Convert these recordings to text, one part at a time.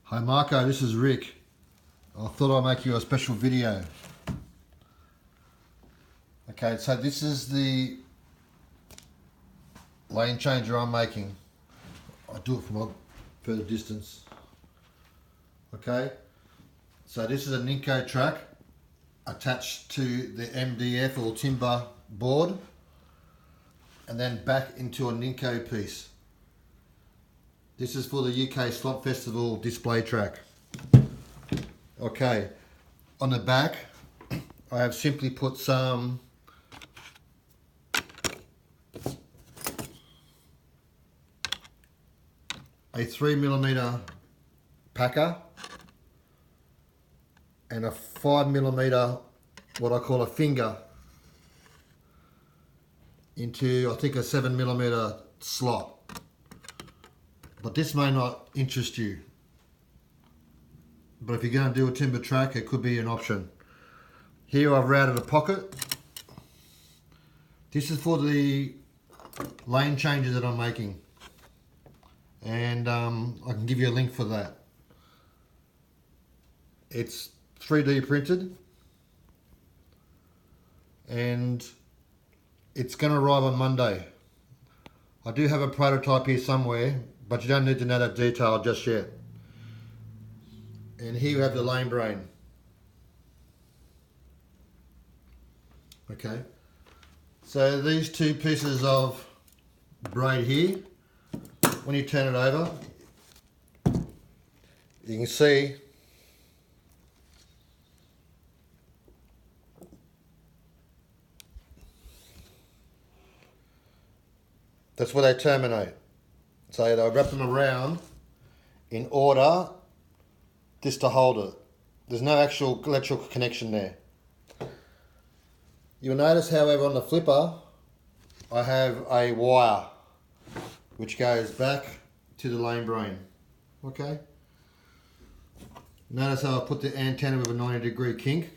Hi Marco, this is Rick. I thought I'd make you a special video. Okay, so this is the lane changer I'm making. I do it from a further distance. Okay, so this is a Ninko track attached to the MDF or timber board and then back into a Ninko piece. This is for the UK Slot Festival display track. Okay, on the back I have simply put some a 3mm packer and a 5mm what I call a finger into I think a 7mm slot. But this may not interest you. But if you're going to do a timber track, it could be an option. Here I've routed a pocket. This is for the lane changes that I'm making. And I can give you a link for that. It's 3D printed. And it's going to arrive on Monday. I do have a prototype here somewhere, but you don't need to know that detail just yet. And here you have the lane brain. Okay, so these two pieces of braid here, when you turn it over, you can see that's where they terminate. So they'll wrap them around in order just to hold it. There's no actual electrical connection there. You'll notice, however, on the flipper, I have a wire which goes back to the lane brain. Okay? Notice how I put the antenna with a 90-degree kink.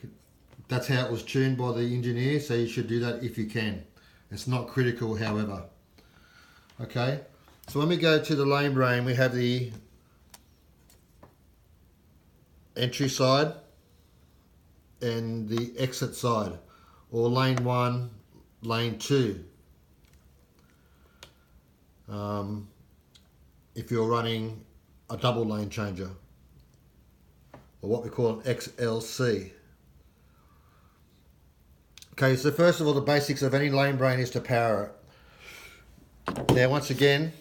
That's how it was tuned by the engineer, so you should do that if you can. It's not critical, however. Okay? So when we go to the lane brain, we have the entry side and the exit side, or lane 1, lane 2. If you're running a double lane changer, or what we call an XLC. Okay, so first of all, the basics of any lane brain is to power it. Now once again,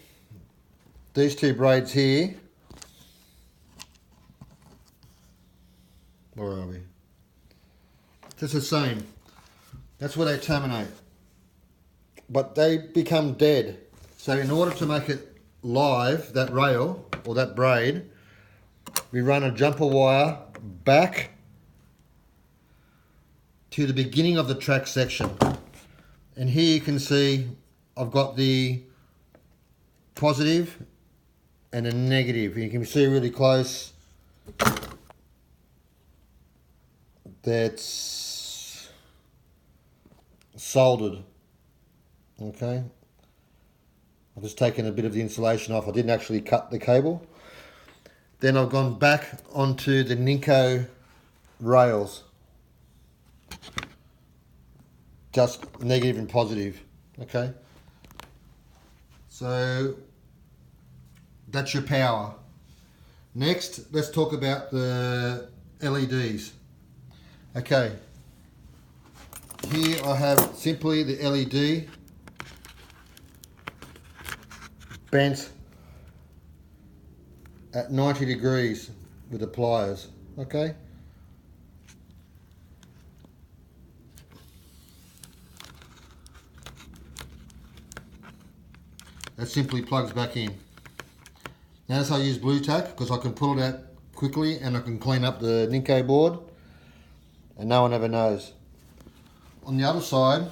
these two braids here, where are we? Just the same. That's where they terminate. But they become dead. So in order to make it live, that rail or that braid, we run a jumper wire back to the beginning of the track section. And here you can see I've got the positive and a negative. You can see really close. That's soldered. Okay, I've just taken a bit of the insulation off. I didn't actually cut the cable. Then I've gone back onto the Ninko rails, just negative and positive. Okay, so that's your power. Next, let's talk about the LEDs. Okay, here I have simply the LED bent at 90 degrees with the pliers. Okay, that simply plugs back in. Notice I use blue tack because I can pull it out quickly and I can clean up the Ninko board and no one ever knows. On the other side,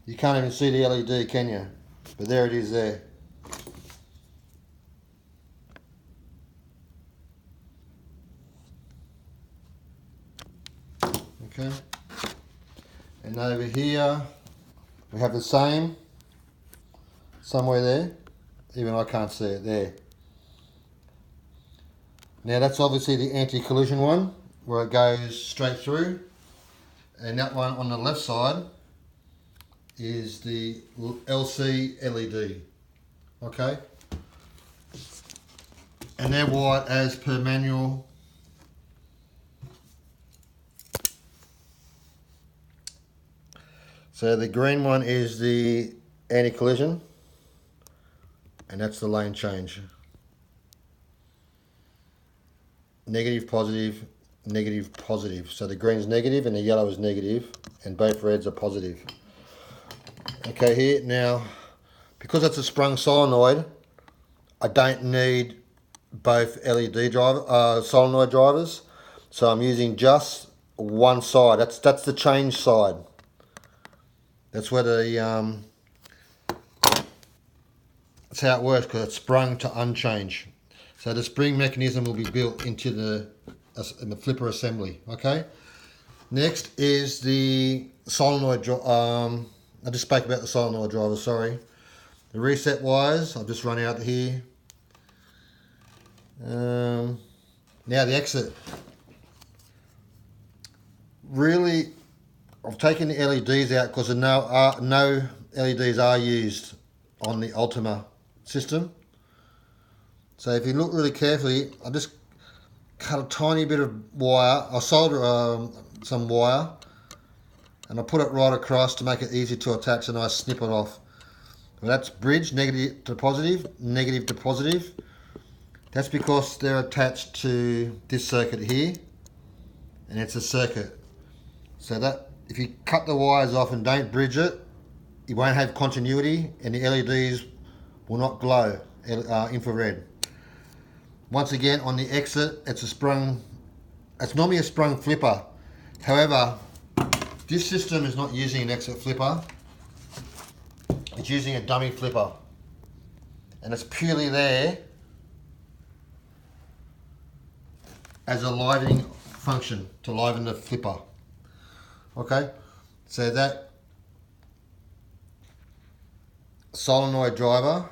you can't even see the LED, can you? But there it is there. Okay. And over here we have the same, somewhere there, even I can't see it there. Now that's obviously the anti-collision one, where it goes straight through, and that one on the left side is the LC LED, okay? And they're white as per manual. So the green one is the anti-collision, and that's the lane change. Negative, positive, negative, positive. So the green is negative and the yellow is negative, and both reds are positive. Okay, here now, because it's a sprung solenoid, I don't need both LED solenoid drivers, so I'm using just one side. That's the change side. That's where the that's how it works, because it's sprung to unchange. So the spring mechanism will be built into the flipper assembly. Okay. Next is the solenoid. I just spoke about the solenoid driver. Sorry. The reset wires. I've just run out here. Now the exit. Really, I've taken the LEDs out because no LEDs are used on the Ultima system. So if you look really carefully, I just cut a tiny bit of wire. I solder some wire, and I put it right across to make it easy to attach, and I snip it off. Well, that's bridge, negative to positive, negative to positive. That's because they're attached to this circuit here, and it's a circuit. So that if you cut the wires off and don't bridge it, you won't have continuity, and the LEDs will not glow infrared. Once again, on the exit, it's normally a sprung flipper. However, this system is not using an exit flipper. It's using a dummy flipper. And it's purely there as a livening function, to liven the flipper. Okay, so that solenoid driver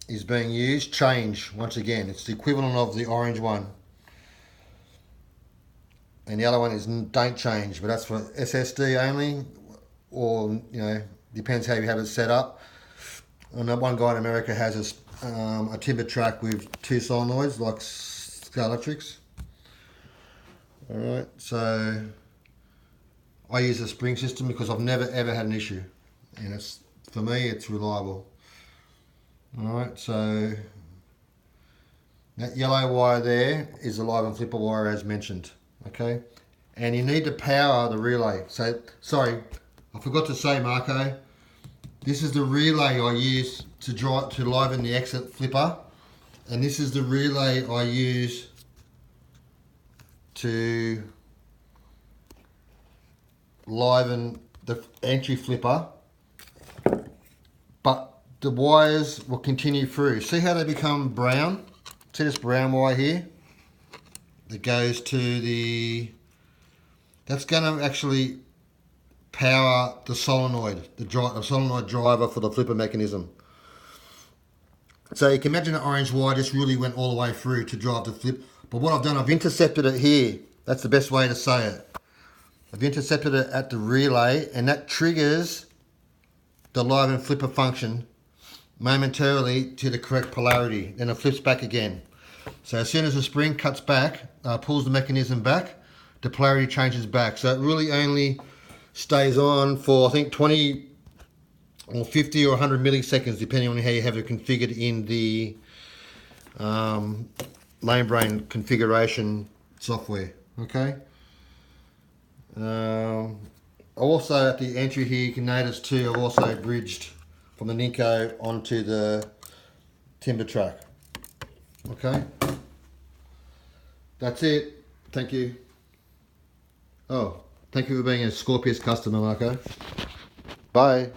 is being used. Change, once again, it's the equivalent of the orange one, and the other one is don't change, but that's for SSD only, or depends how you have it set up. And that one guy in America has a timber track with two solenoids like Sky Electrics. All right, so I use a spring system because I've never ever had an issue, and for me it's reliable. Alright, so that yellow wire there is the live and flipper wire as mentioned. Okay, and you need to power the relay. So, sorry, I forgot to say, Marco, this is the relay I use to liven the exit flipper, and this is the relay I use to liven the entry flipper, but the wires will continue through. See how they become brown? See this brown wire here that goes to that's going to actually power the solenoid, the solenoid driver for the flipper mechanism. So you can imagine an orange wire just really went all the way through to drive the flip. But what I've done, I've intercepted it here. That's the best way to say it. I've intercepted it at the relay, and that triggers the live and flipper function momentarily to the correct polarity. Then it flips back again. So as soon as the spring cuts back, pulls the mechanism back, the polarity changes back. So it really only stays on for, I think, 20 or 50 or 100 milliseconds, depending on how you have it configured in the lane brain configuration software. Okay. Also at the entry here, you can notice too, I've also bridged from the Ninko onto the timber track. Okay, that's it. Thank you. Oh, thank you for being a Scorpius customer, Marco. Bye.